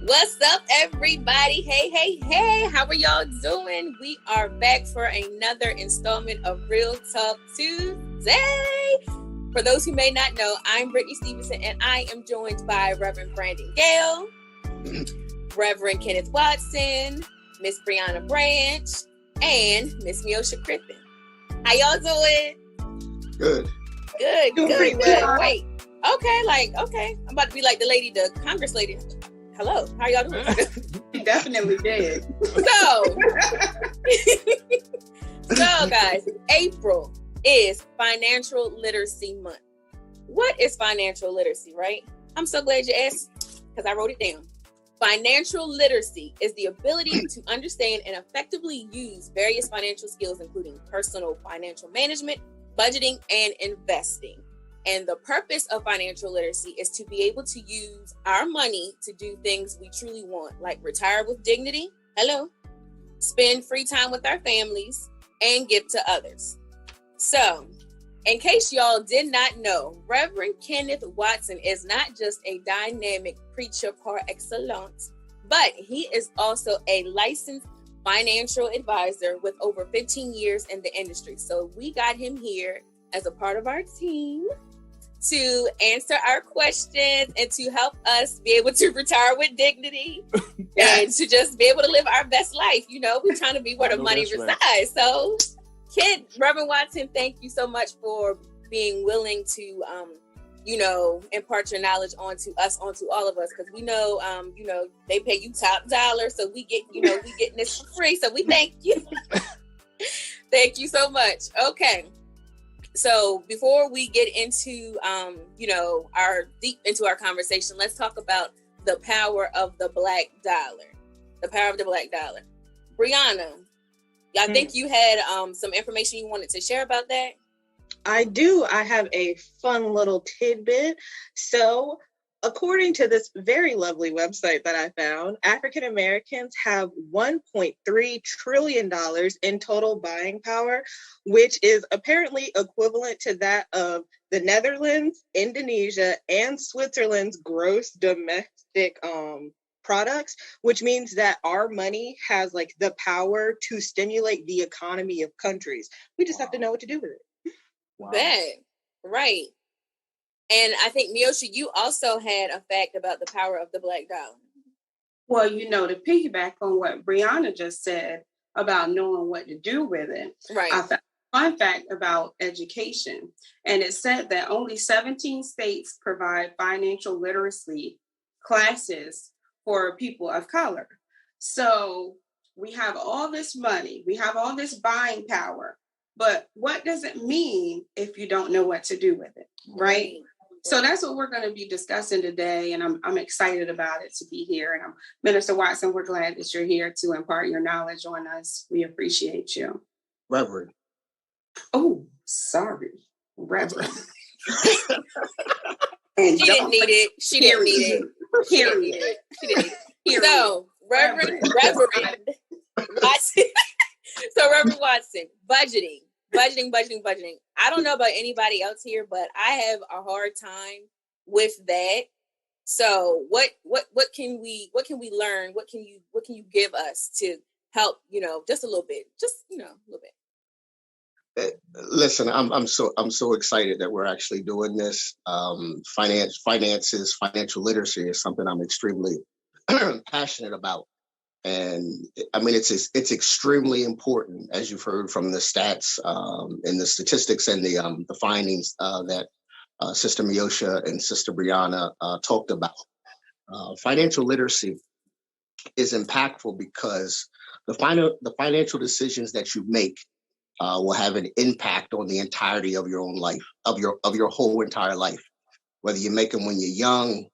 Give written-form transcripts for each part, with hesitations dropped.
What's up, everybody? Hey, how are y'all doing? We are back for another installment of Real Talk Tuesday. For those who may not know, I'm Brittany Stevenson, and I am joined by Reverend Brandon Gale, Reverend Kenneth Watson, Miss Brianna Branch, and Miss Miosha Crippen. How y'all doing? Good. Good. Wait. Okay. I'm about to be like the Congress lady. Hello, how y'all doing? You definitely did. So guys, April is Financial Literacy Month. What is financial literacy, right? I'm so glad you asked because I wrote it down. Financial literacy is the ability to understand and effectively use various financial skills, including personal financial management, budgeting, and investing. And the purpose of financial literacy is to be able to use our money to do things we truly want, like retire with dignity, spend free time with our families, and give to others. So, in case y'all did not know, Reverend Kenneth Watson is not just a dynamic preacher par excellence, but he is also a licensed financial advisor with over 15 years in the industry. So we got him here as a part of our team to answer our questions and to help us be able to retire with dignity and to just be able to live our best life. You know, we're trying to be where the money resides. Right. So, Reverend Watson, thank you so much for being willing to, impart your knowledge onto all of us, because we know, they pay you top dollar, so we get, we getting this for free. So we thank you. Thank you so much. Okay. So before we get into, our conversation, let's talk about the power of the Black dollar. The power of the Black dollar. Brianna, I think you had some information you wanted to share about that. I do. I have a fun little tidbit. So, according to this very lovely website that I found, African Americans have $1.3 trillion in total buying power, which is apparently equivalent to that of the Netherlands, Indonesia, and Switzerland's gross domestic products, which means that our money has like the power to stimulate the economy of countries. We just have to know what to do with it. Wow. Bad. Right. And I think, Miosha, you also had a fact about the power of the Black dollar. Well, to piggyback on what Brianna just said about knowing what to do with it. Right. I found one fact about education. And it said that only 17 states provide financial literacy classes for people of color. So we have all this money, we have all this buying power, but what does it mean if you don't know what to do with it, right? So that's what we're going to be discussing today, and I'm excited about it to be here. And Minister Watson, we're glad that you're here to impart your knowledge on us. We appreciate you. Reverend. Oh, sorry. Reverend. She didn't need it. She didn't need it. So, Reverend Watson. So, Reverend Watson, budgeting. I don't know about anybody else here, but I have a hard time with that. So, what can we learn? What can you give us to help? Just a little bit. Listen, I'm so excited that we're actually doing this. Financial literacy is something I'm extremely passionate about. And I mean, it's extremely important, as you've heard from the stats and the statistics and the findings that Sister Miosha and Sister Brianna talked about. Financial literacy is impactful because the financial decisions that you make will have an impact on the entirety of your own life, of your whole entire life, whether you make them when you're young,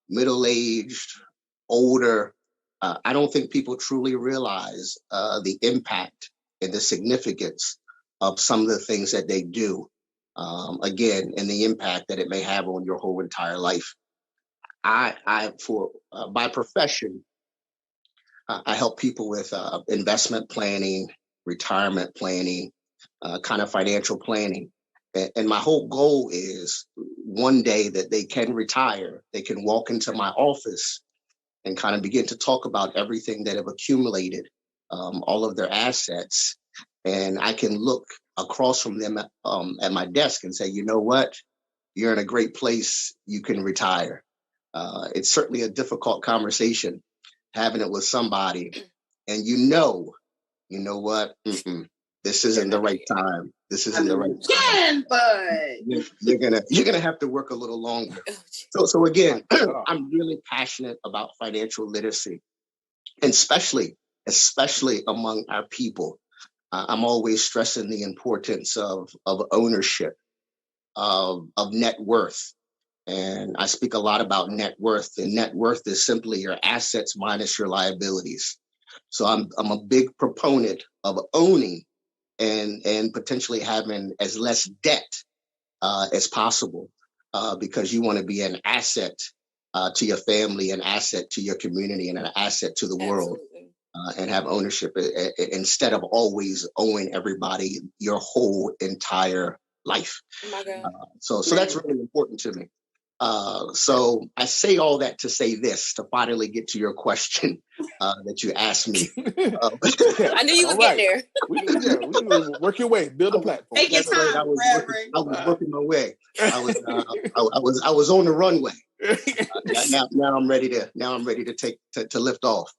middle-aged, older. I don't think people truly realize the impact and the significance of some of the things that they do, again, and the impact that it may have on your whole entire life. By profession, I help people with investment planning, retirement planning, kind of financial planning. And my whole goal is one day that they can retire, they can walk into my office and kind of begin to talk about everything that have accumulated, all of their assets. And I can look across from them at my desk and say, you know what? You're in a great place. You can retire. It's certainly a difficult conversation having it with somebody. And you know what? This isn't the right time. This isn't the right time. But You're gonna have to work a little longer. So again, I'm really passionate about financial literacy, and especially among our people. I'm always stressing the importance of ownership, of net worth. And I speak a lot about net worth, and net worth is simply your assets minus your liabilities. So I'm a big proponent of owning and potentially having as less debt as possible, because you want to be an asset to your family, an asset to your community, and an asset to the world, and have ownership instead of always owing everybody your whole entire life. Oh my God. So that's really important to me. So I say all that to say this, to finally get to your question that you asked me. I knew you would get there. We work your way, build a platform. Take your time, I was working my way. I was on the runway. Now I'm ready to lift off.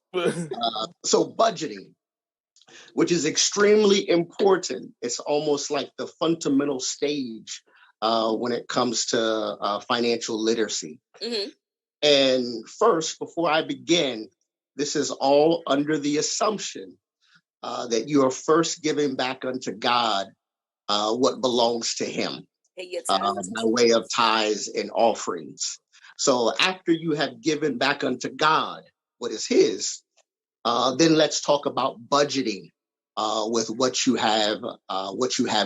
So budgeting, which is extremely important. It's almost like the fundamental stage when it comes to financial literacy. Mm-hmm. And first, before I begin, this is all under the assumption that you are first giving back unto God what belongs to Him by way of tithes and offerings. So after you have given back unto God what is His, then let's talk about budgeting with what you have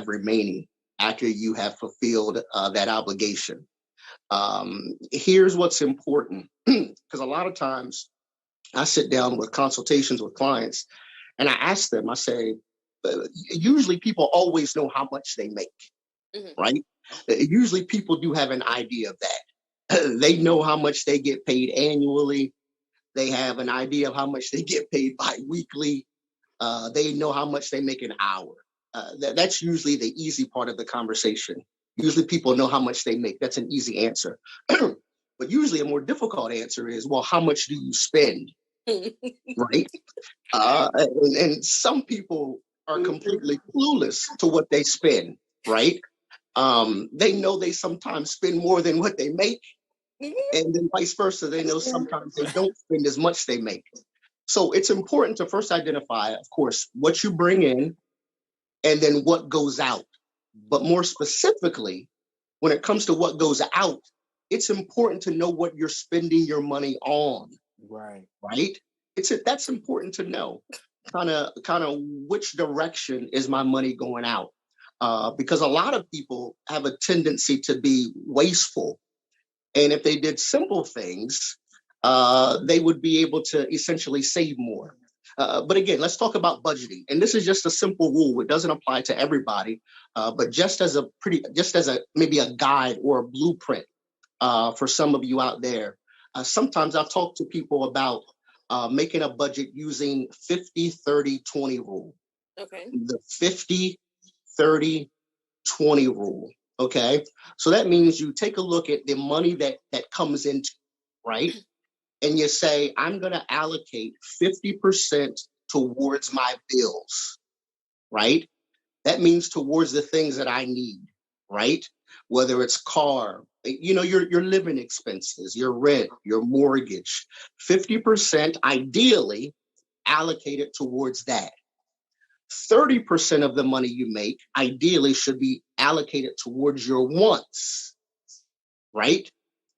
remaining after you have fulfilled that obligation. Here's what's important, because a lot of times I sit down with consultations with clients and I ask them, I say, usually people always know how much they make, right? Usually people do have an idea of that. They know how much they get paid annually. They have an idea of how much they get paid bi-weekly. They know how much they make an hour. That's usually the easy part of the conversation. Usually people know how much they make. That's an easy answer. But usually a more difficult answer is, well, how much do you spend? Right? And some people are completely clueless to what they spend, right? They know they sometimes spend more than what they make. And then vice versa, they know sometimes they don't spend as much they make. So it's important to first identify, of course, what you bring in and then what goes out. But more specifically, when it comes to what goes out, it's important to know what you're spending your money on. Right. That's important to know. Kind of which direction is my money going out? Because a lot of people have a tendency to be wasteful. And if they did simple things, they would be able to essentially save more. But again, let's talk about budgeting. And this is just a simple rule. It doesn't apply to everybody, but just as maybe a guide or a blueprint for some of you out there. Sometimes I'll talk to people about making a budget using 50-30-20 rule. Okay. The 50-30-20 rule. Okay. So that means you take a look at the money that comes into, right? And you say, I'm going to allocate 50% towards my bills, right? That means towards the things that I need, right? Whether it's car, your living expenses, your rent, your mortgage, 50% ideally allocated towards that. 30% of the money you make ideally should be allocated towards your wants, right?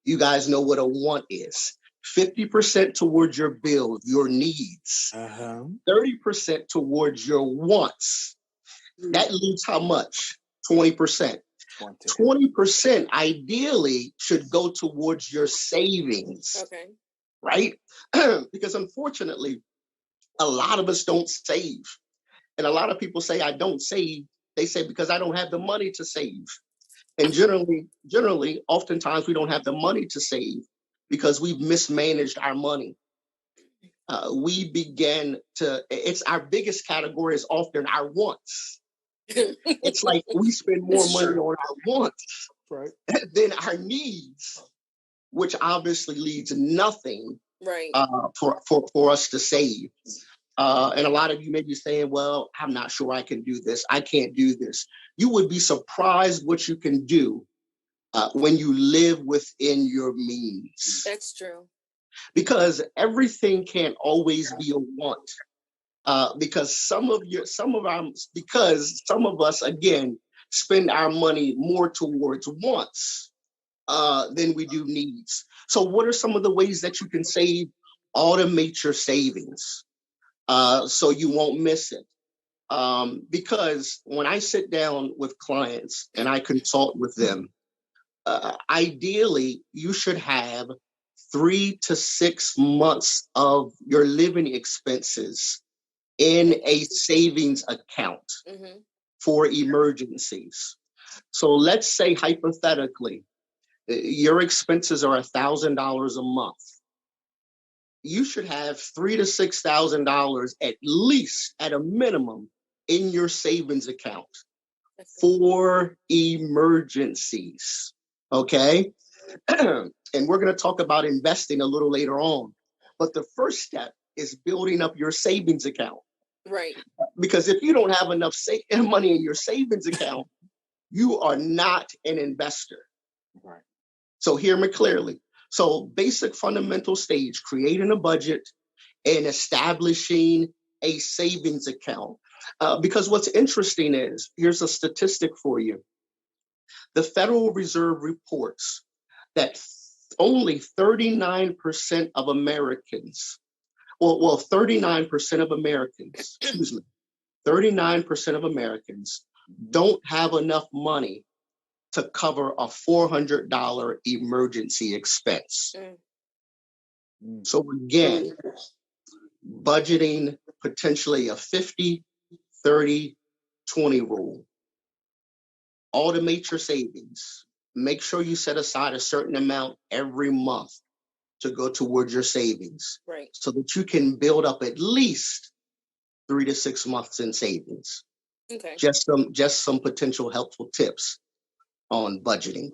You guys know what a want is. 50% towards your bills, your needs, 30% towards your wants. That leaves how much? 20%. 20% ideally should go towards your savings, right? Because unfortunately, a lot of us don't save. And a lot of people say, I don't save. They say, because I don't have the money to save. And generally, oftentimes we don't have the money to save because we've mismanaged our money. we begin to, it's our biggest category is often our wants. It's like we spend more money on our wants than our needs, which obviously leads nothing for us to save. And a lot of you may be saying, well, I'm not sure I can do this. I can't do this. You would be surprised what you can do when you live within your means. That's true. Because everything can't always be a want. Because some of us, again, spend our money more towards wants than we do needs. So what are some of the ways that you can save? Automate your savings so you won't miss it. Because when I sit down with clients and I consult with them, ideally, you should have 3 to 6 months of your living expenses in a savings account for emergencies. So let's say hypothetically, your expenses are $1,000 a month. You should have $3,000 to $6,000 at least, at a minimum, in your savings account for emergencies. Okay? And we're going to talk about investing a little later on. But the first step is building up your savings account. Right. Because if you don't have enough money in your savings account, you are not an investor. Right. So hear me clearly. So basic fundamental stage, creating a budget and establishing a savings account. Because what's interesting is, here's a statistic for you. The Federal Reserve reports that only 39% of Americans, 39% of Americans, 39% of Americans don't have enough money to cover a $400 emergency expense. So again, budgeting potentially a 50, 30, 20 rule. Automate your savings. Make sure you set aside a certain amount every month to go towards your savings, so that you can build up at least 3 to 6 months in savings. Okay. Just some potential helpful tips on budgeting.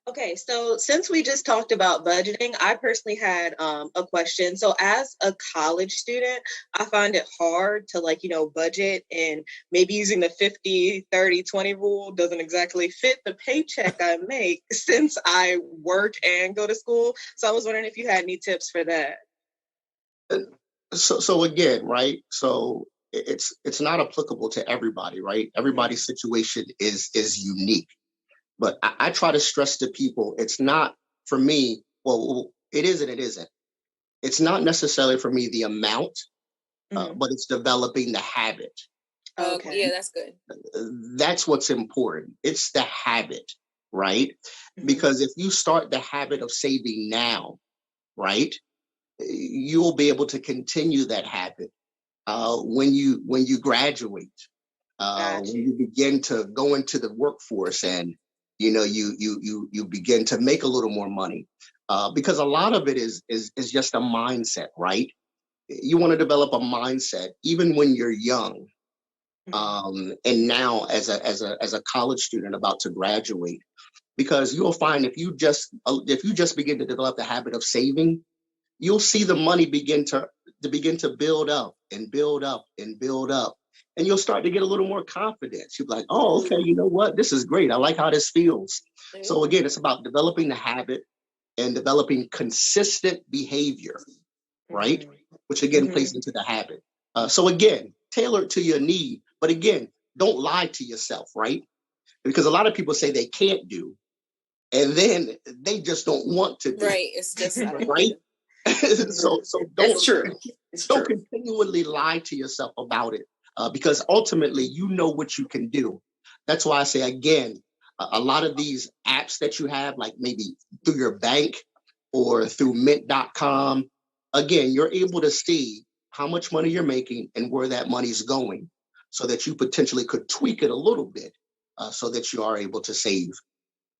Okay, so since we just talked about budgeting, I personally had a question. So as a college student, I find it hard to budget, and maybe using the 50, 30, 20 rule doesn't exactly fit the paycheck I make since I work and go to school. So I was wondering if you had any tips for that. So again, right? So it's not applicable to everybody, right? Everybody's situation is unique. But I try to stress to people, it's not for me, well, it is and it isn't. It's not necessarily for me the amount, but it's developing the habit. Okay. Yeah, that's good. That's what's important. It's the habit, right? Because if you start the habit of saving now, right, you'll be able to continue that habit when you graduate, when you begin to go into the workforce and you begin to make a little more money, because a lot of it is just a mindset, right? You want to develop a mindset even when you're young, and now as a college student about to graduate, because you'll find if you just begin to develop the habit of saving, you'll see the money begin to build up and build up and build up. And you'll start to get a little more confidence. You'll be like, oh, okay, you know what? This is great. I like how this feels. So again, it's about developing the habit and developing consistent behavior, right? Which again plays into the habit. So again, tailor it to your need. But again, don't lie to yourself, right? Because a lot of people say they can't do, and then they just don't want to do. Right. It's just right. So don't continually lie to yourself about it. Because ultimately, you know what you can do. That's why I say, again, a lot of these apps that you have, like maybe through your bank or through mint.com, again, you're able to see how much money you're making and where that money's going, so that you potentially could tweak it a little bit so that you are able to save.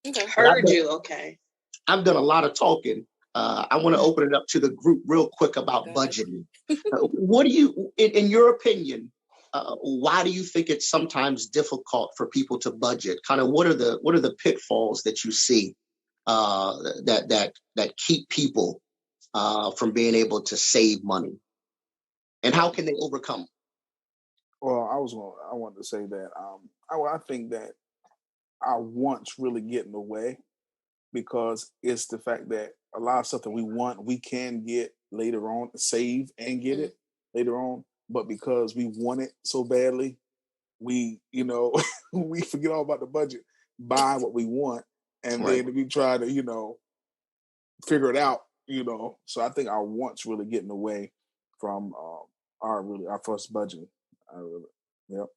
Okay. Heard you. Okay. I've done a lot of talking. I want to open it up to the group real quick about budgeting. What do you, in your opinion, why do you think it's sometimes difficult for people to budget? Kind of what are the pitfalls that you see that keep people from being able to save money, and how can they overcome? Well, I wanted to say that I think that our wants really get in the way, because it's the fact that a lot of stuff that we want, we can get later on, save and get it later on. But because we want it so badly, we, we forget all about the budget, buy what we want, and then we try to, figure it out, So I think our wants really get in the way from our first budget. Yep.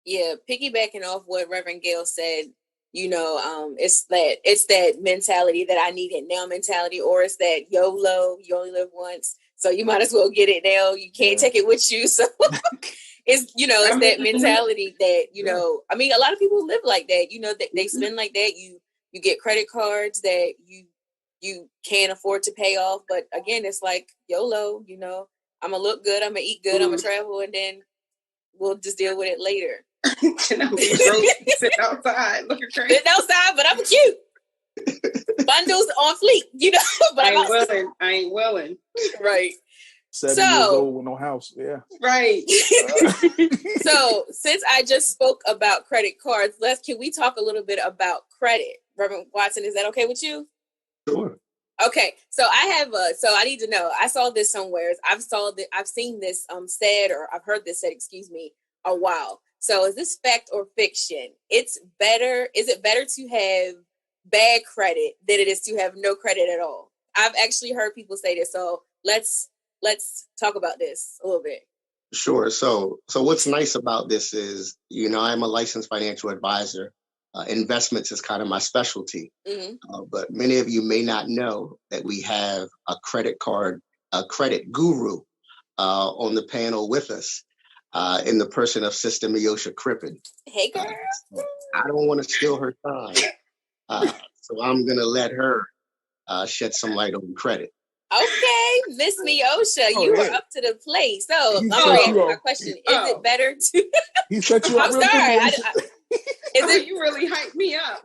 Yeah, piggybacking off what Reverend Gail said, it's that mentality that I need it now mentality, or it's that YOLO, you only live once, so you might as well get it now. You can't take it with you. So it's that mentality that, I mean, a lot of people live like that, they spend like that. You get credit cards that you can't afford to pay off. But again, it's like YOLO, I'm gonna look good, I'm gonna eat good, I'm gonna travel, and then we'll just deal with it later. Sitting outside looking crazy. Sitting outside, but I'm cute. Bundles on fleek, but I ain't willing. Right. 7 years old with no house. Yeah. Right. So since I just spoke about credit cards, can we talk a little bit about credit? Reverend Watson, is that okay with you? Sure. Okay, so I need to know. I saw this somewhere. I've seen this said, or I've heard this said, a while. So is this fact or fiction? Is it better to have bad credit than it is to have no credit at all? I've actually heard people say this. So let's talk about this a little bit. Sure. So what's nice about this is, I'm a licensed financial advisor. Investments is kind of my specialty. Mm-hmm. But many of you may not know that we have a credit guru on the panel with us in the person of Sister Miosha Crippen. Hey, girl. I don't want to steal her time. So I'm going to let her shed some light on credit. Okay, Miss Miosha, you were up to the plate. So I'm going to ask my question. Is it better to... He set you up. I'm sorry. You really hyped me up.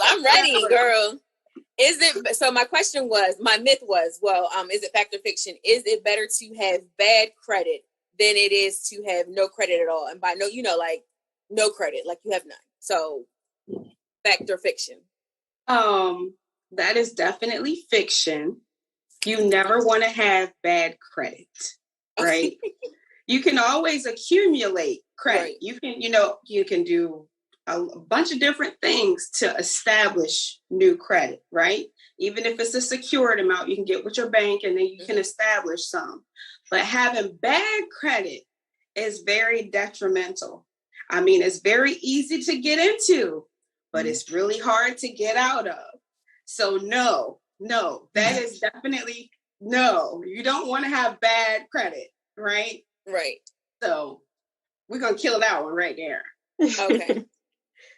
I'm ready, girl. So my question was, my myth was, is it fact or fiction? Is it better to have bad credit than it is to have no credit at all? And by no, like no credit, like you have none. So fact or fiction? That is definitely fiction. You never want to have bad credit, right? You can always accumulate credit. Right. You can do a bunch of different things to establish new credit, right? Even if it's a secured amount, you can get with your bank and then you can establish some. But having bad credit is very detrimental. I mean, it's very easy to get into, but it's really hard to get out of. So no, that is definitely no. You don't want to have bad credit, right? Right. So we're going to kill that one right there. Okay.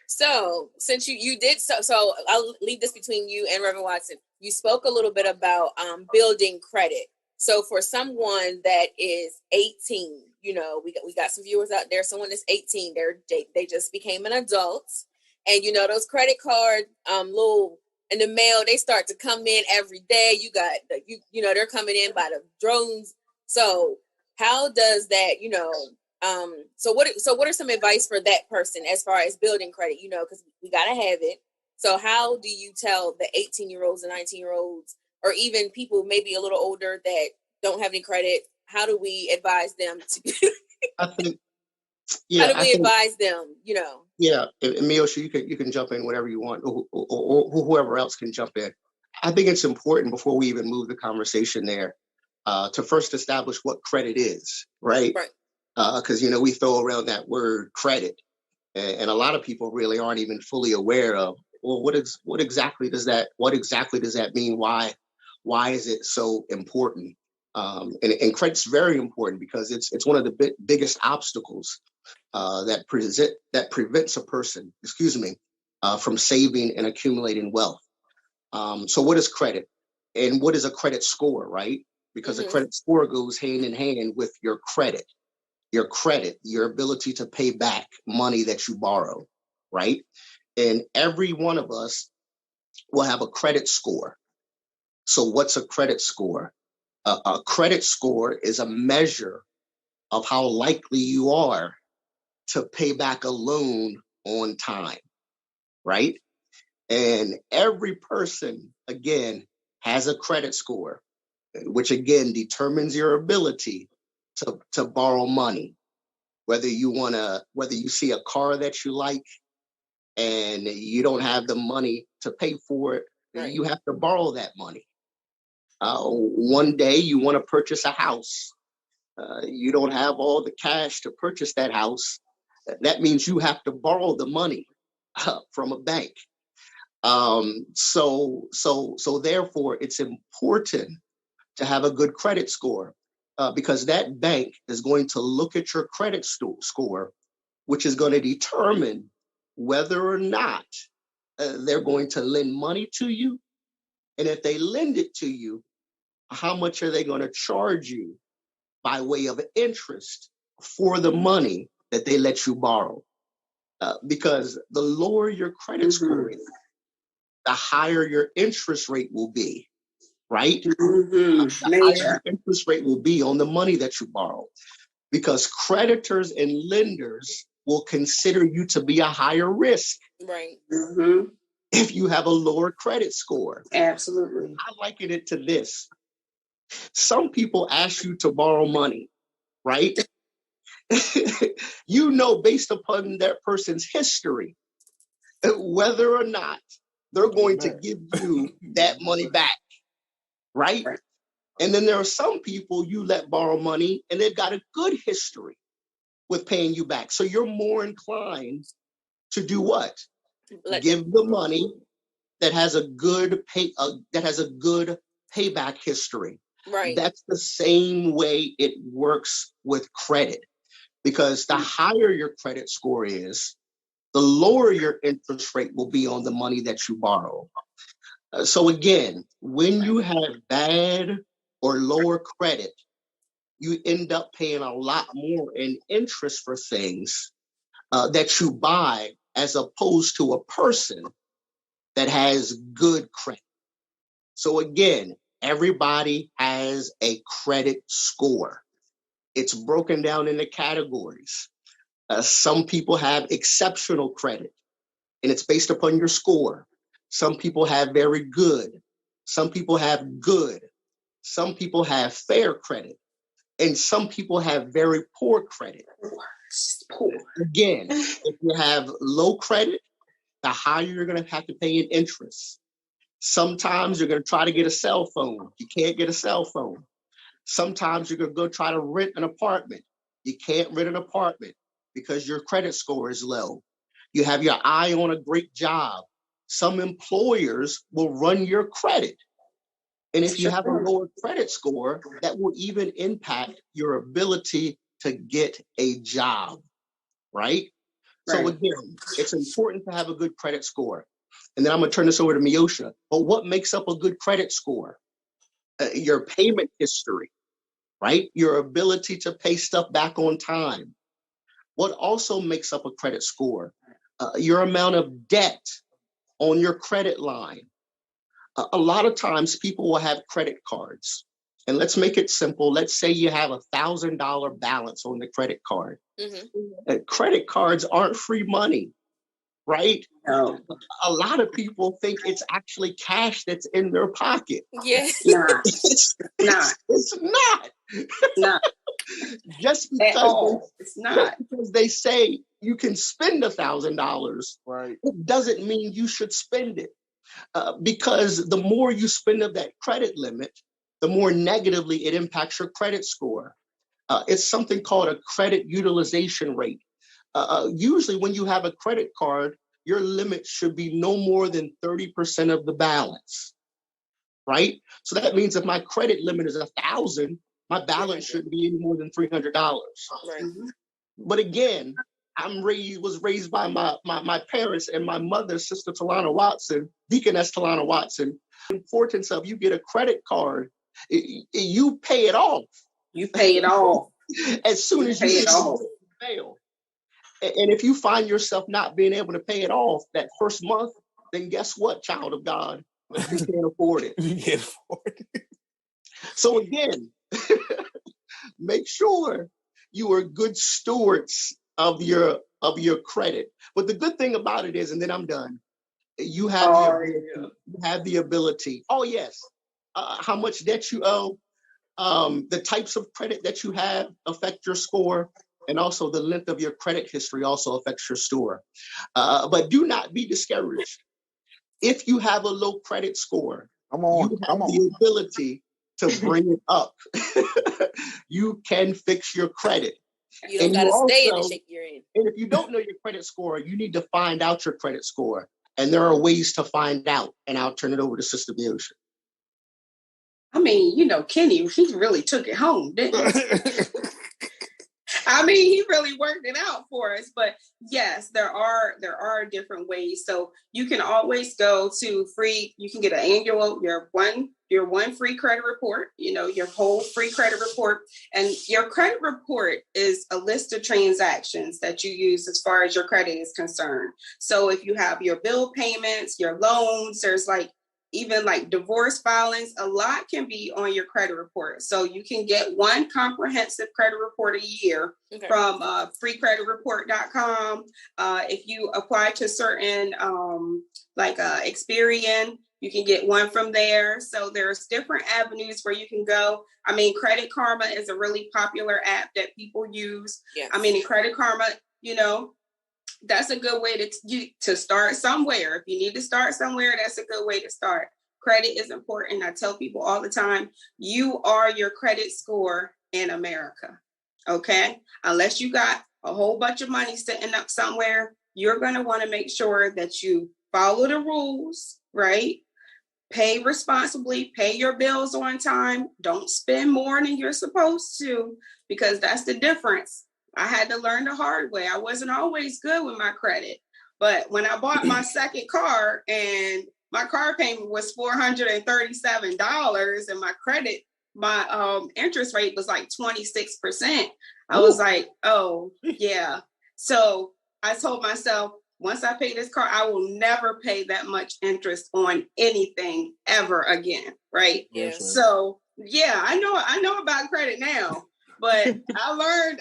So since you did so I'll leave this between you and Reverend Watson. You spoke a little bit about building credit. So for someone that is 18, we got some viewers out there. Someone that's 18, they just became an adult, and those credit card little in the mail, they start to come in every day. You got they're coming in by the drones. So how does that so what are some advice for that person as far as building credit, because we got to have it. So how do you tell the 18-year-olds and 19-year-olds, or even people maybe a little older that don't have any credit, how do we advise them to I think advise them, Yeah, and Miosha, you can jump in whenever you want, or whoever else can jump in. I think it's important before we even move the conversation there to first establish what credit is, right? Right. Because we throw around that word credit, and a lot of people really aren't even fully aware of what exactly does that mean? Why is it so important? And credit's very important because it's one of the biggest obstacles that prevents a person, from saving and accumulating wealth. So what is credit? And what is a credit score, right? Because a credit score goes hand in hand with your credit, your ability to pay back money that you borrow, right? And every one of us will have a credit score. So what's a credit score? A credit score is a measure of how likely you are to pay back a loan on time, right? And every person, again, has a credit score, which again determines your ability to borrow money. Whether you see a car that you like and you don't have the money to pay for it, right, you have to borrow that money. One day you want to purchase a house. You don't have all the cash to purchase that house. That means you have to borrow the money from a bank. So therefore, it's important to have a good credit score because that bank is going to look at your credit score, which is going to determine whether or not they're going to lend money to you. And if they lend it to you, how much are they going to charge you by way of interest for the money that they let you borrow? Because the lower your credit score is, the higher your interest rate will be, right? The higher your interest rate will be on the money that you borrow, because creditors and lenders will consider you to be a higher risk, right? If you have a lower credit score. Absolutely. I liken it to this. Some people ask you to borrow money, right? You know, based upon that person's history, whether or not they're going to give you that money back, right? And then there are some people you let borrow money and they've got a good history with paying you back. So you're more inclined to do what? Give the money that has a good payback history. Right. That's the same way it works with credit, because the higher your credit score is, the lower your interest rate will be on the money that you borrow. So again, when you have bad or lower credit, you end up paying a lot more in interest for things that you buy, as opposed to a person that has good credit. So again, everybody has a credit score. It's broken down into categories. Some people have exceptional credit, and it's based upon your score. Some people have very good. Some people have good. Some people have fair credit. And some people have very poor credit. Again, if you have low credit, the higher you're going to have to pay in interest. Sometimes you're going to try to get a cell phone. You can't get a cell phone. Sometimes you're going to go try to rent an apartment. You can't rent an apartment because your credit score is low. You have your eye on a great job. Some employers will run your credit. And if you have a lower credit score, that will even impact your ability to get a job, right? So again, it's important to have a good credit score. And then I'm going to turn this over to Miosha. But what makes up a good credit score? Your payment history, right? Your ability to pay stuff back on time. What also makes up a credit score? Your amount of debt on your credit line. A lot of times people will have credit cards. And let's make it simple. Let's say you have $1,000 balance on the credit card. Credit cards aren't free money, right? No. A lot of people think it's actually cash that's in their pocket. Yes. It's not. It's not. Not. Just because It's not. because they say you can spend $1,000, Right. it doesn't mean you should spend it. Because the more you spend of that credit limit, the more negatively it impacts your credit score. It's something called a credit utilization rate. Usually when you have a credit card, your limit should be no more than 30% of the balance, right? So that means if my credit limit is $1,000, my balance shouldn't be any more than $300. Right. But again, was raised by my parents and my mother, Sister Talana Watson, Deaconess Talana Watson. The importance of you get a credit card, you pay it off. You pay it off. As soon as you fail. And if you find yourself not being able to pay it off that first month, then guess what, child of God? You can't afford it. You can't afford it. So again, make sure you are good stewards of your credit. But the good thing about it is, and then I'm done, you have the ability. Oh yes, how much debt you owe, the types of credit that you have affect your score, and also the length of your credit history also affects your score. But do not be discouraged. If you have a low credit score, you have the ability to bring it up. You can fix your credit. You don't got to stay in the shape you're in. And if you don't know your credit score, you need to find out your credit score. And there are ways to find out. And I'll turn it over to Sister Biosha. I mean, Kenny, he really took it home, didn't he? I mean, he really worked it out for us. But yes, there are different ways. So you can always go to you can get an annual, your one free credit report, your whole free credit report. And your credit report is a list of transactions that you use as far as your credit is concerned. So if you have your bill payments, your loans, there's even divorce filings, a lot can be on your credit report. So you can get one comprehensive credit report a year from freecreditreport.com. If you apply to certain, Experian, you can get one from there. So there's different avenues where you can go. I mean, Credit Karma is a really popular app that people use. Yes. I mean, in Credit Karma, that's a good way to start somewhere. If you need to start somewhere, that's a good way to start. Credit is important. I tell people all the time, you are your credit score in America. Okay? Unless you got a whole bunch of money sitting up somewhere, you're going to want to make sure that you follow the rules, right? Pay responsibly, pay your bills on time. Don't spend more than you're supposed to, because that's the difference. I had to learn the hard way. I wasn't always good with my credit. But when I bought my second car and my car payment was $437 and my interest rate was 26%, I was like, oh, yeah. So I told myself, once I pay this car, I will never pay that much interest on anything ever again. Right. Yeah. So, yeah, I know about credit now. But I learned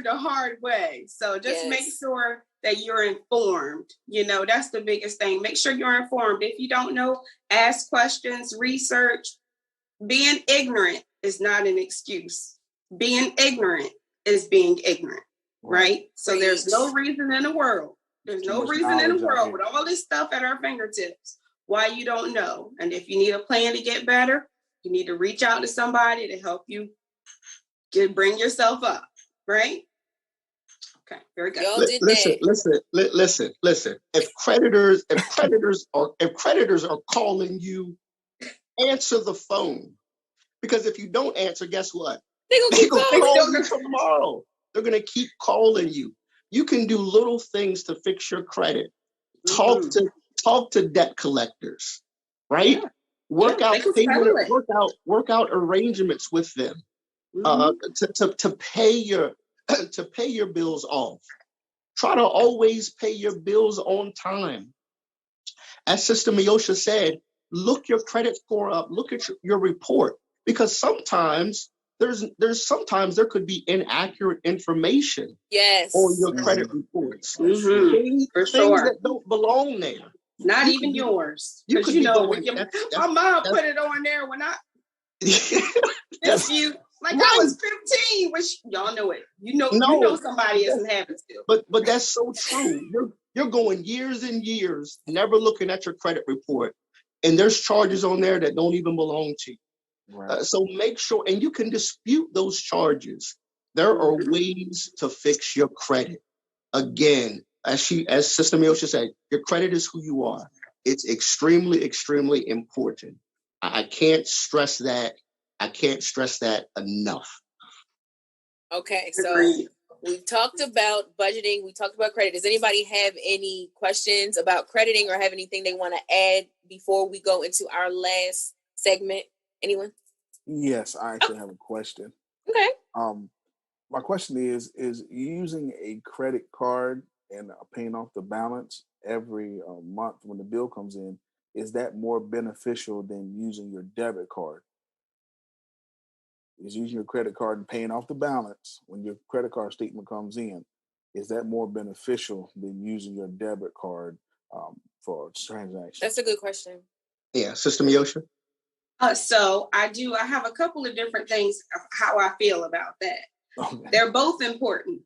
the hard way. So just make sure that you're informed. That's the biggest thing. Make sure you're informed. If you don't know, ask questions, research. Being ignorant is not an excuse. Being ignorant is being ignorant, right? So there's no reason in the world. There's no reason in the world with all this stuff at our fingertips why you don't know. And if you need a plan to get better, you need to reach out to somebody to help you bring yourself up, right? Okay, very good. Listen. If creditors are calling you, answer the phone. Because if you don't answer, guess what? They're gonna keep calling you tomorrow. They're gonna keep calling you. You can do little things to fix your credit. Talk to debt collectors, right? Work out arrangements with them. To pay your bills off. Try to always pay your bills on time. As Sister Biosha said, look your credit score up, look at your report, because sometimes there could be inaccurate information on your credit reports. Things that don't belong there. Not even yours. Because my mom put it on there when I I was 15, which y'all know it. You know somebody isn't having to. But that's so true. You're going years and years never looking at your credit report, and there's charges on there that don't even belong to you. Right. So make sure, and you can dispute those charges. There are ways to fix your credit. Again, as Sister Biosha said, your credit is who you are. It's extremely, extremely important. I can't stress that. I can't stress that enough. Okay, so We've talked about budgeting. We talked about credit. Does anybody have any questions about crediting or have anything they want to add before we go into our last segment? Anyone? Yes, I actually have a question. Okay. My question is using a credit card and paying off the balance every month when the bill comes in, is that more beneficial than using your debit card? Is using your credit card and paying off the balance when your credit card statement comes in, is that more beneficial than using your debit card for transactions? That's a good question. Yeah, Sister Miosha? So I have a couple of different things of how I feel about that. Okay. They're both important,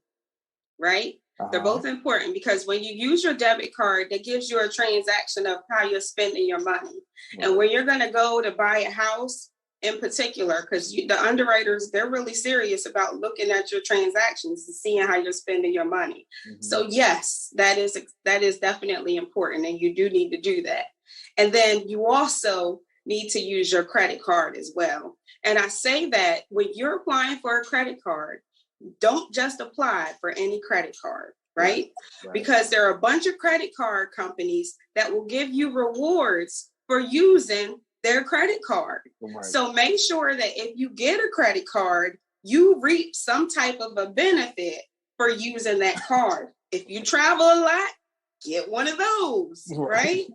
right? They're both important because when you use your debit card, that gives you a transaction of how you're spending your money. Right. And when you're going to go to buy a house in particular, because the underwriters, they're really serious about looking at your transactions and seeing how you're spending your money. Mm-hmm. So yes, that is definitely important. And you do need to do that. And then you also need to use your credit card as well. And I say that when you're applying for a credit card, don't just apply for any credit card, right? Because there are a bunch of credit card companies that will give you rewards for using their credit card. Right. So make sure that if you get a credit card, you reap some type of a benefit for using that card. If you travel a lot, get one of those, right?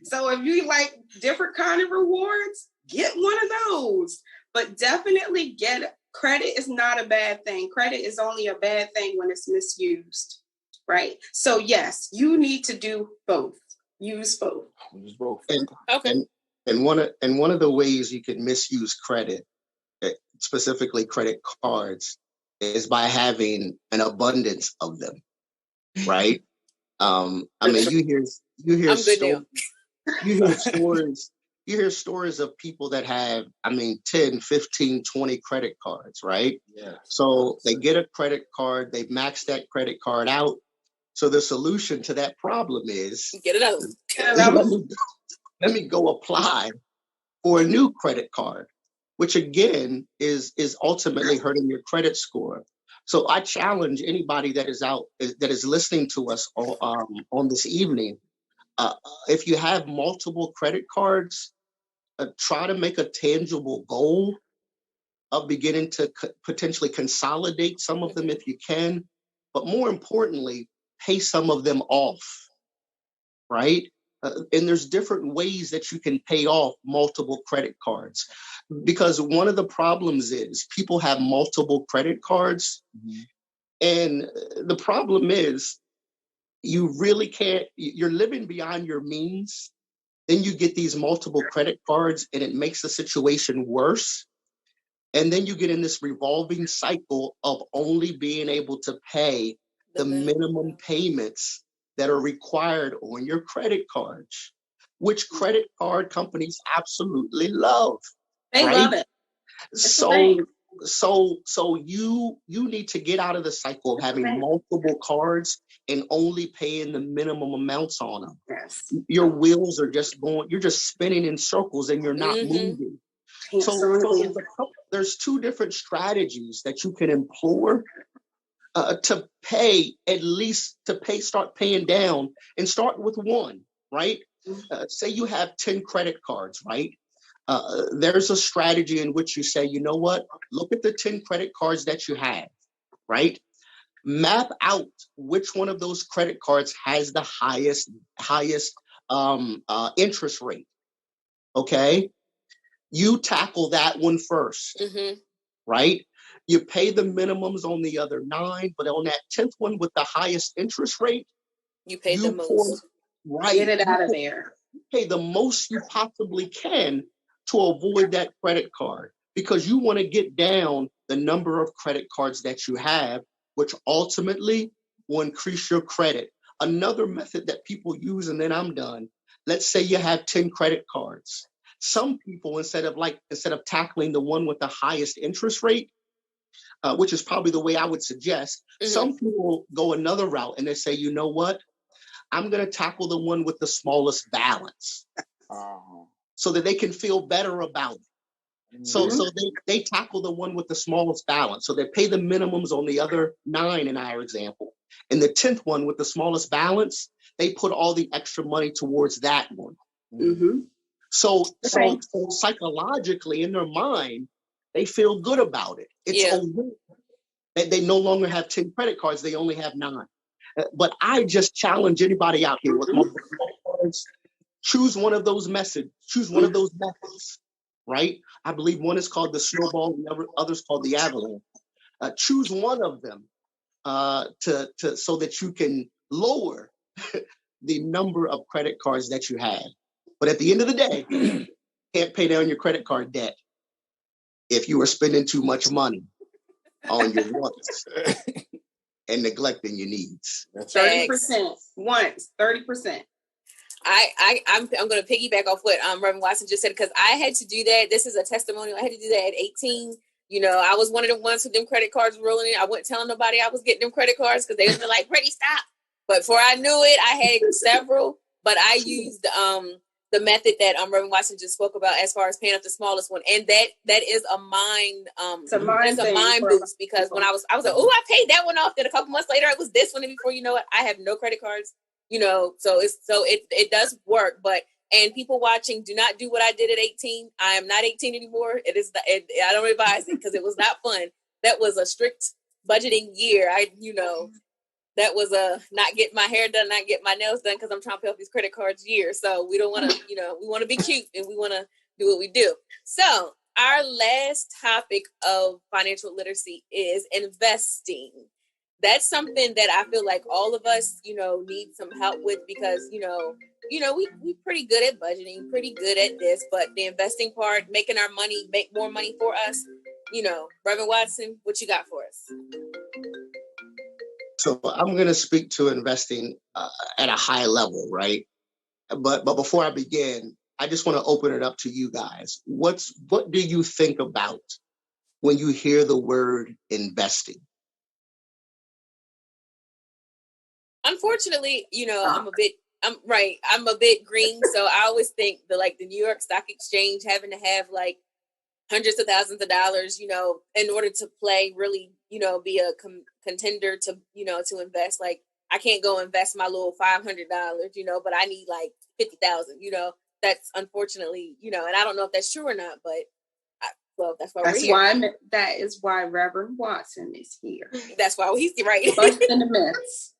So if you like different kind of rewards, get one of those. But definitely credit is not a bad thing. Credit is only a bad thing when it's misused, right? So yes, you need to do both. Use both. Use both. And one of the ways you can misuse credit, specifically credit cards, is by having an abundance of them, right? I mean, you hear stories of people that have, 10, 15, 20 credit cards, right? Yeah. So they get a credit card, they max that credit card out. So the solution to that problem is get it out. Let me go apply for a new credit card, which again is ultimately hurting your credit score. So I challenge anybody that is listening to us on this evening. If you have multiple credit cards, try to make a tangible goal of beginning to potentially consolidate some of them if you can, but more importantly, pay some of them off, right? And there's different ways that you can pay off multiple credit cards, because one of the problems is people have multiple credit cards. Mm-hmm. And the problem is you really can't, you're living beyond your means. Then you get these multiple credit cards and it makes the situation worse. And then you get in this revolving cycle of only being able to pay the minimum payments that are required on your credit cards, which credit card companies absolutely love. They love it. So you need to get out of the cycle of having multiple cards and only paying the minimum amounts on them. Yes. Your wheels are just you're just spinning in circles and you're not moving. So there's two different strategies that you can employ to start paying down, and start with one, right? Say you have 10 credit cards, right? There's a strategy in which you say, you know what? Look at the 10 credit cards that you have, right? Map out which one of those credit cards has the highest interest rate, okay? You tackle that one first, right? You pay the minimums on the other 9, but on that 10th one with the highest interest rate, you pay the most. Right. Get it out of there. You pay the most you possibly can to avoid that credit card, because you want to get down the number of credit cards that you have, which ultimately will increase your credit. Another method that people use, and then I'm done. Let's say you have 10 credit cards. Some people, instead of tackling the one with the highest interest rate, which is probably the way I would suggest, some people go another route and they say, you know what? I'm going to tackle the one with the smallest balance so that they can feel better about it, So they tackle the one with the smallest balance. So they pay the minimums on the other 9 in our example. And the 10th one with the smallest balance, they put all the extra money towards that one. Mm-hmm. So psychologically in their mind, they feel good about it. It's a win. They no longer have 10 credit cards. They only have 9. But I just challenge anybody out here with multiple credit cards. Choose one of those methods. Choose one of those methods, right? I believe one is called the snowball, the other's called the avalanche. Choose one of them to so that you can lower the number of credit cards that you have. But at the end of the day, you can't pay down your credit card debt if you are spending too much money on your wants and neglecting your needs. 30% once, 30%. I'm going to piggyback off what Reverend Watson just said, because I had to do that. This is a testimonial. I had to do that at 18. You know, I was one of the ones with them credit cards rolling in. I wasn't telling nobody I was getting them credit cards because they would be like, "Pretty, stop." But before I knew it, I had several. But I used the method that Reverend Watson just spoke about as far as paying up the smallest one, and that is a mind it's a mind boost, because when I was like, "Oh, I paid that one off." Then a couple months later, it was this one, and before you know it, I have no credit cards. You know, so it does work. But and people watching, do not do what I did at 18. I am not 18 anymore. I don't advise it because it was not fun. That was a strict budgeting year. That was a not get my hair done, not get my nails done because I'm trying to pay off these credit cards year. So we don't want to, we want to be cute and we want to do what we do. So our last topic of financial literacy is investing. That's something that I feel like all of us, need some help with because, we pretty good at budgeting, pretty good at this, but the investing part, making our money, make more money for us, Reverend Watson, what you got for us? So I'm going to speak to investing at a high level, right? But before I begin, I just want to open it up to you guys. What do you think about when you hear the word investing? Unfortunately, I'm a bit green. So I always think the New York Stock Exchange having to have like hundreds of thousands of dollars, in order to play, really, be a contender to, to invest. Like I can't go invest my little $500, but I need like 50,000, that's unfortunately, and I don't know if that's true or not, but that's why we're here. That is why Reverend Watson is here. That's why he's right. Busting the myths.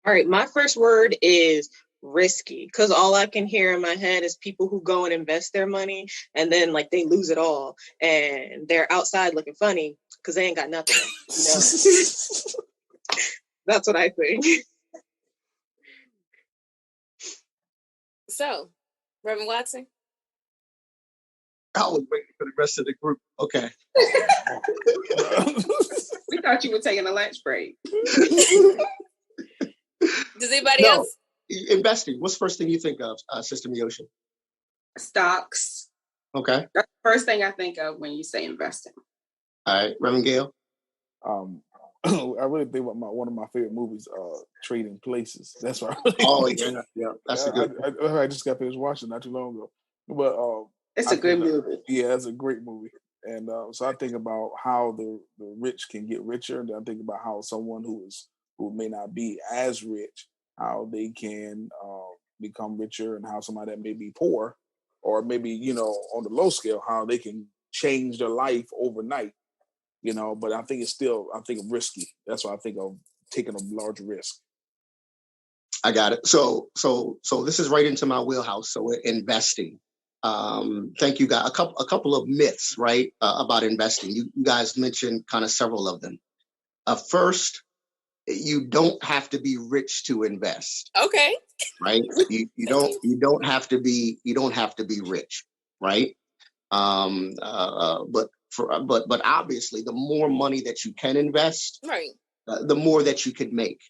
All right, my first word is risky, because all I can hear in my head is people who go and invest their money and then they lose it all and they're outside looking funny because they ain't got nothing. That's what I think. So, Reverend Watson? I was waiting for the rest of the group. Okay. We thought you were taking a lunch break. Does anybody else? Investing. What's the first thing you think of, Sister Miyoshi? Stocks. Okay. That's the first thing I think of when you say investing. All right, Reverend Gail. I really think about one of my favorite movies, Trading Places. That's what I yeah. That's a good. I just got finished watching not too long ago, but it's a good movie. Yeah, it's a great movie. And so I think about how the rich can get richer, and I think about how someone who may not be as rich, how they can become richer, and how somebody that may be poor, or maybe on the low scale, how they can change their life overnight. But I think of risky. That's why I think of taking a large risk. I got it. So this is right into my wheelhouse. So investing. Thank you, guys. A couple of myths, right, about investing. You guys mentioned kind of several of them. First, you don't have to be rich to invest. Okay. Right. You don't have to be rich. Right. But obviously, the more money that you can invest, right, the more that you can make.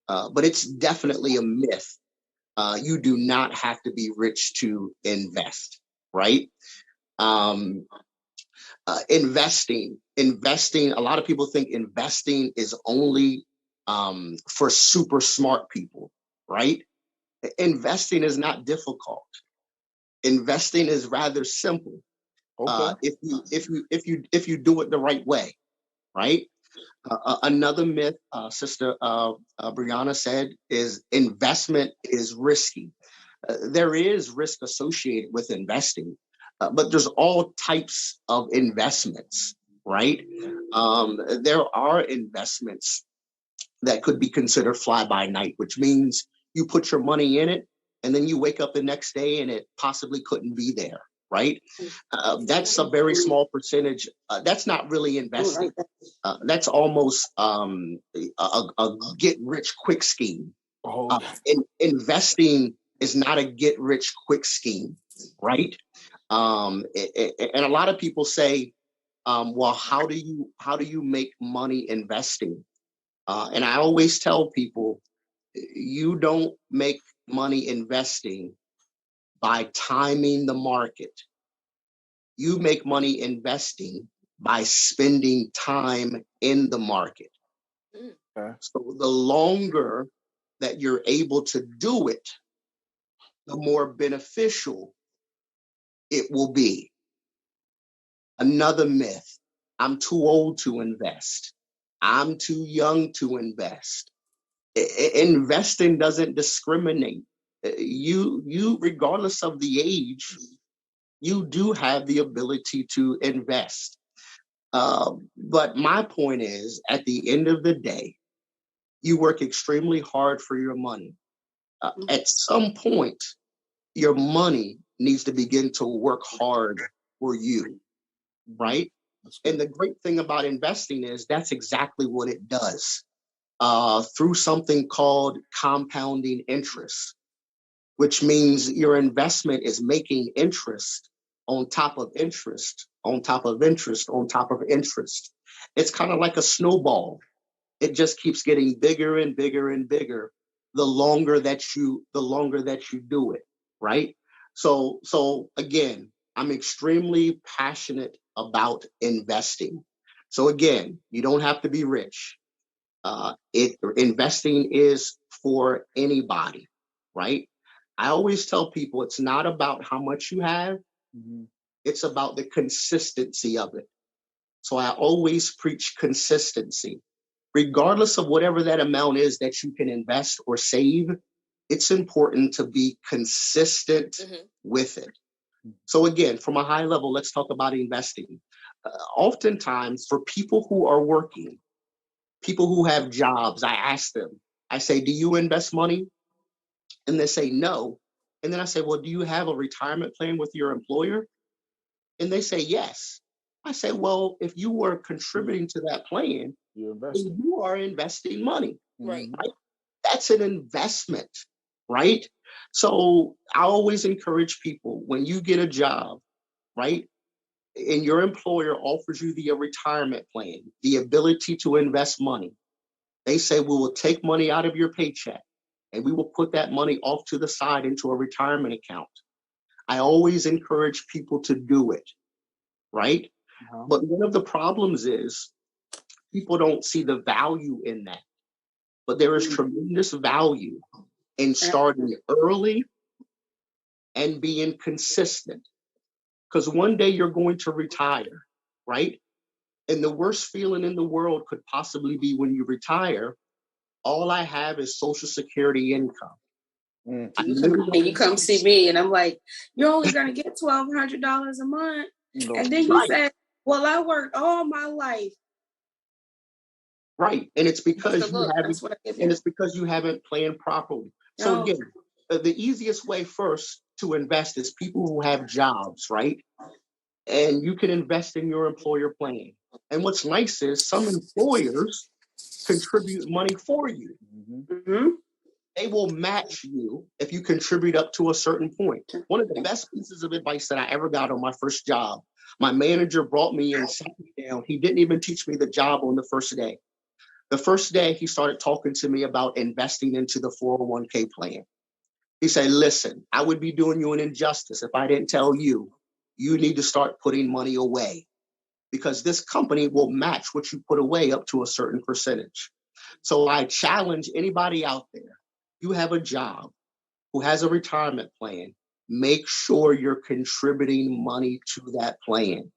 But it's definitely a myth. You do not have to be rich to invest, right? Investing. A lot of people think investing is only for super smart people, right? Investing is not difficult. Investing is rather simple. Okay. If you do it the right way, right? Another myth, Sister Brianna said, is investment is risky. There is risk associated with investing, but there's all types of investments, right? There are investments that could be considered fly by night, which means you put your money in it and then you wake up the next day and it possibly couldn't be there, right? That's a very small percentage. That's not really investing. That's almost a get rich quick scheme. Investing is not a get rich quick scheme, right? And a lot of people say, well, how do you make money investing? And I always tell people, you don't make money investing by timing the market. You make money investing by spending time in the market. Okay. So the longer that you're able to do it, the more beneficial it will be. Another myth, I'm too old to invest. I'm too young to invest. Investing doesn't discriminate. You, regardless of the age, you do have the ability to invest. But my point is, at the end of the day, you work extremely hard for your money. At some point, your money needs to begin to work hard for you, right? And the great thing about investing is that's exactly what it does. Through something called compounding interest, which means your investment is making interest on top of interest, on top of interest, on top of interest. It's kind of like a snowball. It just keeps getting bigger and bigger and bigger the longer that you do it, right? So again, I'm extremely passionate about investing. So again, you don't have to be rich. Investing is for anybody, right? I always tell people it's not about how much you have. It's about the consistency of it. So I always preach consistency. Regardless of whatever that amount is that you can invest or save, it's important to be consistent with it. So again, from a high level, let's talk about investing. Oftentimes, for people who are working, people who have jobs, I ask them, I say, do you invest money? And they say no. And then I say, well, do you have a retirement plan with your employer? And they say yes. I say, well, if you were contributing to that plan, you are investing money. Right? That's an investment, right? So I always encourage people, when you get a job, right, and your employer offers you the retirement plan, the ability to invest money, they say, we will take money out of your paycheck and we will put that money off to the side into a retirement account. I always encourage people to do it, right? But one of the problems is people don't see the value in that. But there is tremendous value in starting early and being consistent. Because one day you're going to retire, right? And the worst feeling in the world could possibly be when you retire, all I have is Social Security income. And you come see me and I'm like, you're only going to get $1,200 a month. And then you said, well, I worked all my life. Right. And it's because you haven't planned properly. So again, the easiest way first to invest is people who have jobs, right? And you can invest in your employer plan. And what's nice is some employers contribute money for you. They will match you if you contribute up to a certain point. One of the best pieces of advice that I ever got on my first job, my manager brought me in, sat me down. He didn't even teach me the job on the first day. The first day, he started talking to me about investing into the 401k plan. He said, listen, I would be doing you an injustice if I didn't tell you, you need to start putting money away because this company will match what you put away up to a certain percentage. So I challenge anybody out there, you have a job, who has a retirement plan, make sure you're contributing money to that plan,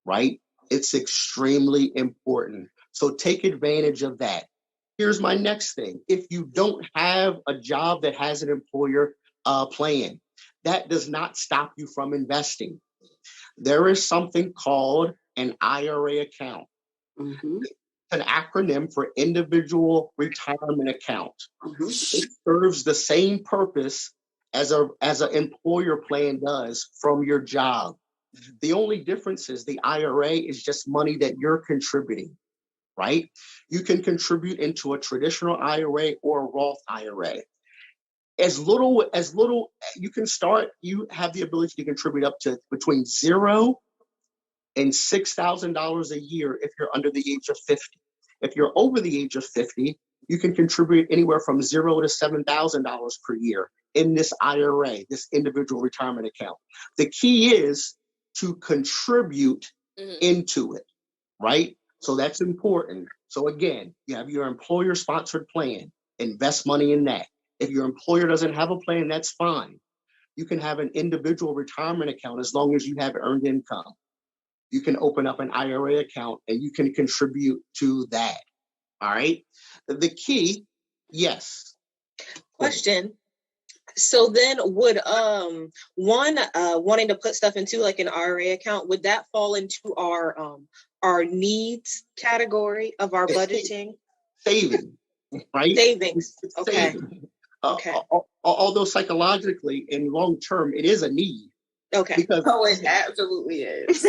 right? It's extremely important. So take advantage of that. Here's my next thing. If you don't have a job that has an employer plan, that does not stop you from investing. There is something called an IRA account. Mm-hmm. An acronym for individual retirement account. Mm-hmm. It serves the same purpose as an employer plan does from your job. The only difference is the IRA is just money that you're contributing, right? You can contribute into a traditional IRA or a Roth IRA. As little you can start, you have the ability to contribute up to between $0 and $6,000 a year if you're under the age of 50. If you're over the age of 50, you can contribute anywhere from $0 to $7,000 per year in this IRA, this individual retirement account. The key is to contribute into it, right? So that's important. So again, you have your employer-sponsored plan. Invest money in that. If your employer doesn't have a plan, that's fine. You can have an individual retirement account as long as you have earned income. You can open up an IRA account and you can contribute to that. All right. The key, yes. Question. So then would one wanting to put stuff into like an IRA account, would that fall into our needs category of our budgeting? Saving, right? Savings. Okay. Saving. Okay. Although psychologically and long term, it is a need. Okay. Because it absolutely is.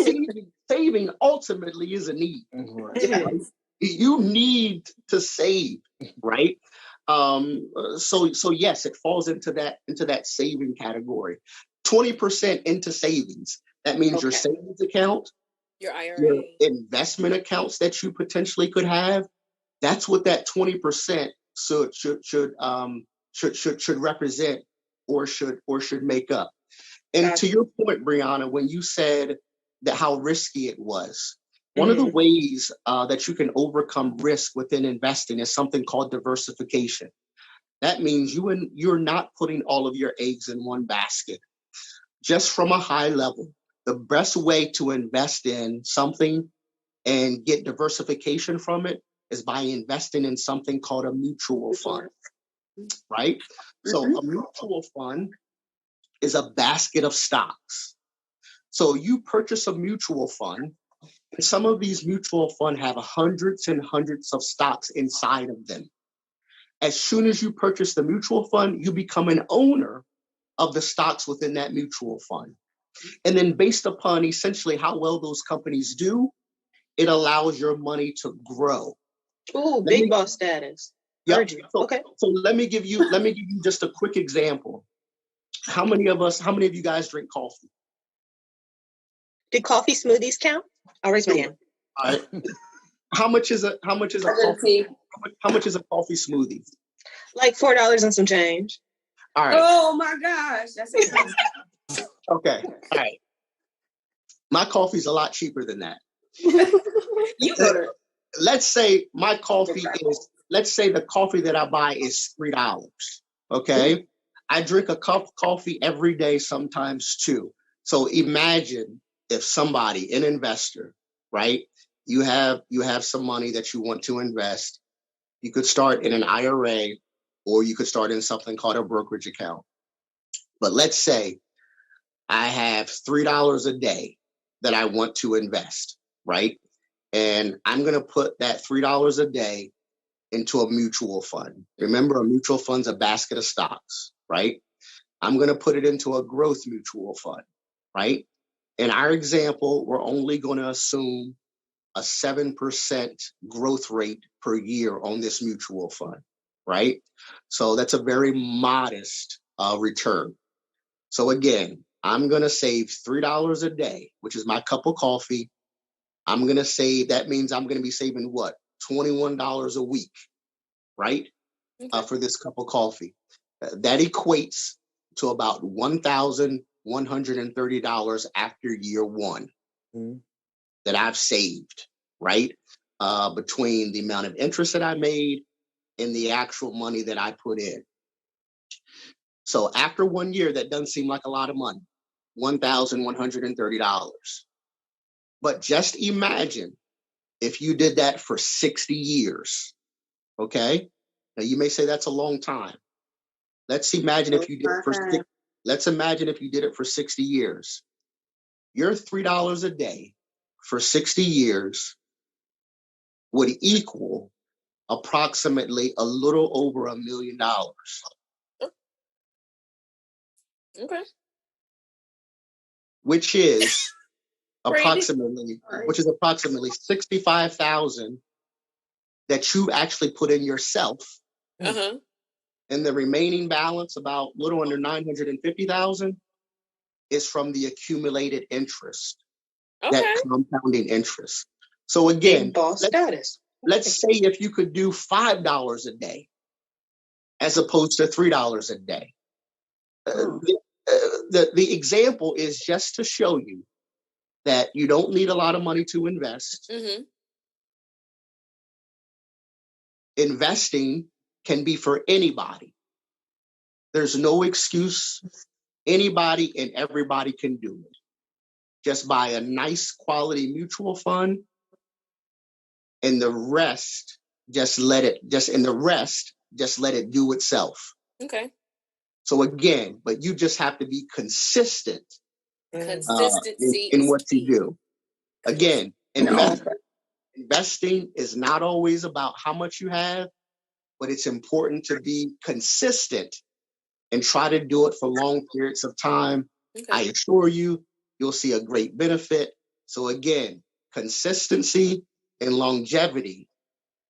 Saving ultimately is a need. Right. You need to save, right? So yes, it falls into that saving category. 20% into savings. That means your savings account, your IRA, your investment accounts that you potentially could have. That's what that 20% should represent or should make up. And to your point, Brianna, when you said that how risky it was, one of the ways that you can overcome risk within investing is something called diversification. That means you're not putting all of your eggs in one basket. Just from a high level, the best way to invest in something and get diversification from it is by investing in something called a mutual fund, right? So a mutual fund is a basket of stocks. So you purchase a mutual fund, and some of these mutual funds have hundreds and hundreds of stocks inside of them. As soon as you purchase the mutual fund, you become an owner of the stocks within that mutual fund. And then based upon essentially how well those companies do, it allows your money to grow. Ooh, big boss status. Yeah. Okay. So let me give you just a quick example. How many of you guys drink coffee? Did coffee smoothies count? I'll raise my hand. All right. How much is a coffee smoothie? Like $4 and some change. All right. Oh my gosh, that's expensive. Okay. All right. My coffee's a lot cheaper than that. You better. Let's say the coffee that I buy is $3. Okay. I drink a cup of coffee every day, sometimes two. So imagine if somebody, an investor, right? You have some money that you want to invest. You could start in an IRA or you could start in something called a brokerage account. But let's say I have $3 a day that I want to invest, right? And I'm going to put that $3 a day into a mutual fund. Remember, a mutual fund's a basket of stocks, right? I'm going to put it into a growth mutual fund, right? In our example, we're only going to assume a 7% growth rate per year on this mutual fund, right? So that's a very modest return. So again, I'm going to save $3 a day, which is my cup of coffee. I'm going to save, that means I'm going to be saving what? $21 a week, right? Okay. For this cup of coffee. That equates to about $1,130 after year one that I've saved, right? Between the amount of interest that I made and the actual money that I put in. So after 1 year, that doesn't seem like a lot of money, $1,130. But just imagine if you did that for 60 years, okay? Now you may say that's a long time. Let's imagine if you did it for let's imagine if you did it for 60 years. Your $3 a day for 60 years would equal approximately a little over $1 million. Okay. Which is approximately 65,000 that you actually put in yourself. Uh-huh. And the remaining balance, about a little under 950,000, is from the accumulated interest, that compounding interest. So again, let's say if you could do $5 a day as opposed to $3 a day. The example is just to show you that you don't need a lot of money to invest. Mm-hmm. Investing can be for anybody. There's no excuse. Anybody and everybody can do it. Just buy a nice quality mutual fund, and the rest just let it do itself. Okay. So again, but you just have to be consistent. Consistency in what you do. Again, investing is not always about how much you have, but it's important to be consistent and try to do it for long periods of time. Okay. I assure you, you'll see a great benefit. So again, consistency and longevity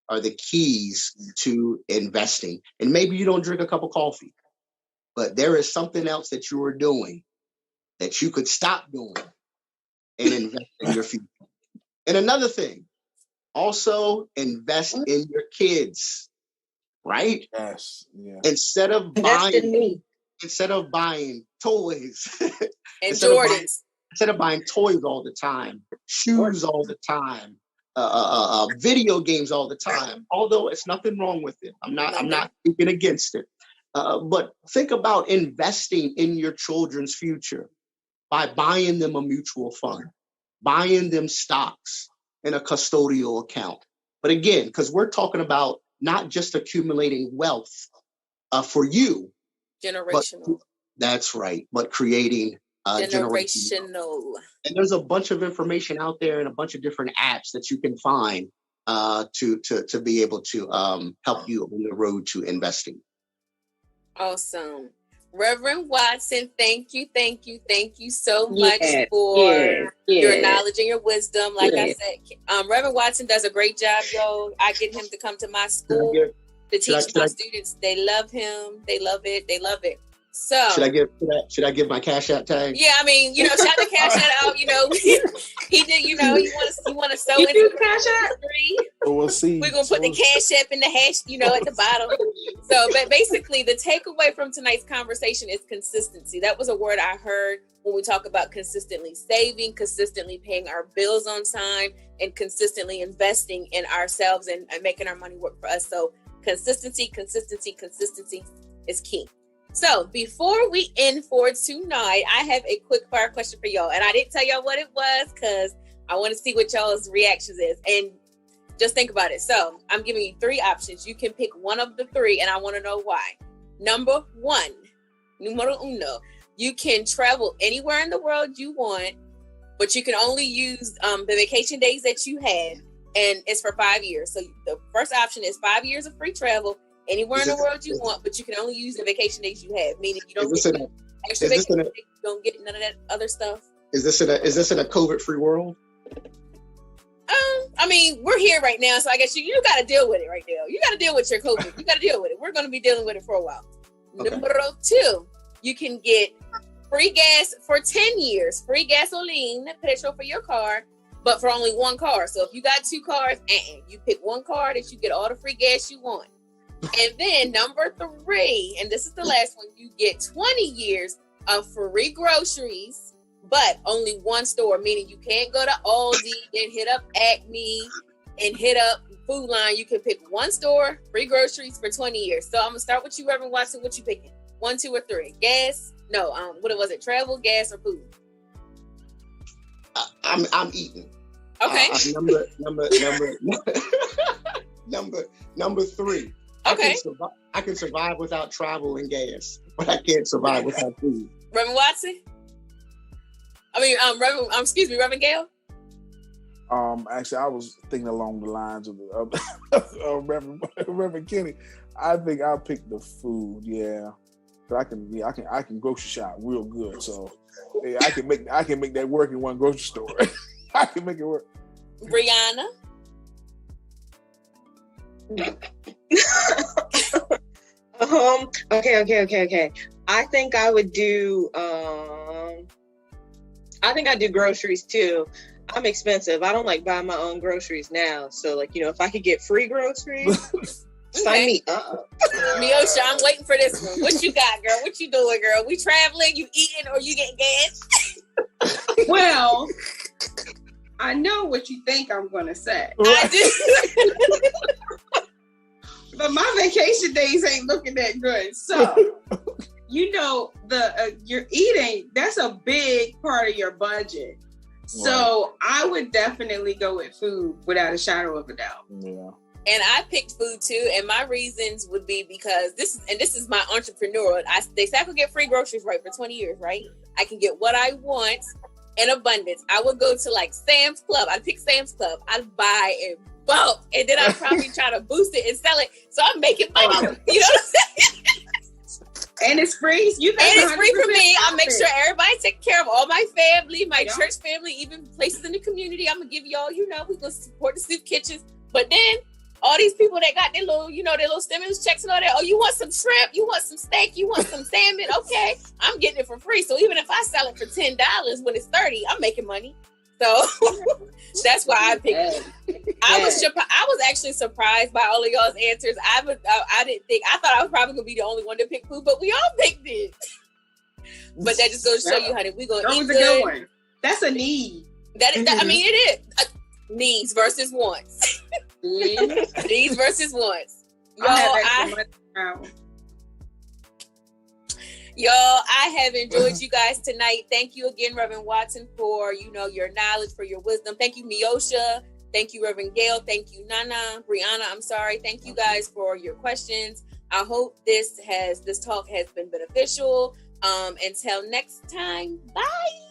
are the keys to investing. And maybe you don't drink a cup of coffee, but there is something else that you are doing that you could stop doing and invest in your future. And another thing, also invest in your kids, right? Yes. Yeah. Instead of buying toys and Jordans. Instead of buying toys all the time, shoes all the time, video games all the time, although it's nothing wrong with it. I'm not speaking against it. But think about investing in your children's future by buying them a mutual fund, buying them stocks in a custodial account. But again, because we're talking about not just accumulating wealth for you. Generational. That's right. But creating generational. And there's a bunch of information out there and a bunch of different apps that you can find to be able to help you on the road to investing. Awesome. Reverend Watson, thank you so much for your knowledge and your wisdom. Like I said, Reverend Watson does a great job, yo. I get him to come to my school to teach my students. They love him. They love it. So should I give my Cash App tag? Yeah, I mean, shout the Cash App out. He did. You want to sew into Cash App? We'll see. We're gonna put the Cash App in the hash, at the bottom. So, but basically, the takeaway from tonight's conversation is consistency. That was a word I heard when we talk about consistently saving, consistently paying our bills on time, and consistently investing in ourselves and making our money work for us. So, consistency is key. So before we end for tonight, I have a quick fire question for y'all. And I didn't tell y'all what it was because I want to see what y'all's reactions is. And just think about it. So I'm giving you 3 options. You can pick one of the 3 and I want to know why. Number 1, numero uno, you can travel anywhere in the world you want, but you can only use the vacation days that you have. And it's for 5 years. So the first option is 5 years of free travel anywhere in the world you want, but you can only use the vacation days you have. Meaning you don't get extra vacation days, you don't get none of that other stuff. Is this in a COVID-free world? I mean, we're here right now, so I guess you got to deal with it right now. You got to deal with your COVID. You got to deal with it. We're going to be dealing with it for a while. Okay. Numero 2, you can get free gas for 10 years, free gasoline, petrol for your car, but for only 1 car. So if you got 2 cars, you pick 1 car that you get all the free gas you want. And then number 3, and this is the last one, you get 20 years of free groceries, but only 1 store, meaning you can't go to Aldi and hit up Acme and hit up Food Line. You can pick 1 store, free groceries for 20 years. So I'm going to start with you, Reverend Watson. What you picking? 1, 2, or 3. Gas? No. What was it? Travel, gas, or food? I'm eating. Okay. Number 3. Okay. I can survive without travel and gas, but I can't survive without food. Reverend Watson? Reverend Gale? Actually, I was thinking along the lines of Reverend Kenny. I think I'll pick the food. Yeah, but I can grocery shop real good. So yeah, I can make that work in one grocery store. I can make it work. Brianna? Okay. I think I would do. I think I'd do groceries too. I'm expensive. I don't like buying my own groceries now. So, like, if I could get free groceries, sign me up. Miosha, I'm waiting for this one. What you got, girl? What you doing, girl? We traveling? You eating or you getting gas? Well, I know what you think I'm going to say. I do. But my vacation days ain't looking that good. So, you're eating, that's a big part of your budget. So I would definitely go with food without a shadow of a doubt. Yeah. And I picked food too, and my reasons would be because this is my entrepreneurial. They say I could get free groceries for 20 years, right? I can get what I want in abundance. I would go to like Sam's Club. I'd pick Sam's Club. I'd buy in bulk, and then I'd probably try to boost it and sell it. So I'm making money. You know what I'm saying? And it's free. And it's free for me. I make sure everybody take care of all my family, my church family, even places in the community. I'm gonna give y'all, we gonna support the soup kitchens. But then all these people that got their little stimulus checks and all that. Oh, you want some shrimp? You want some steak? You want some salmon? Okay, I'm getting it for free. So even if I sell it for $10 when it's $30, I'm making money. So that's why I picked it. I was actually surprised by all of y'all's answers. I thought I was probably gonna be the only one to pick food, but we all picked it. But that just goes to show you, honey, we gonna eat good. One. That's a need. It is needs versus wants. Needs versus wants. Y'all, I have enjoyed you guys tonight. Thank you again, Reverend Watson, for your knowledge, for your wisdom. Thank you, Miosha. Thank you, Reverend Gale. Thank you, Nana, Brianna. I'm sorry. Thank you guys for your questions. I hope this talk has been beneficial. Until next time, bye.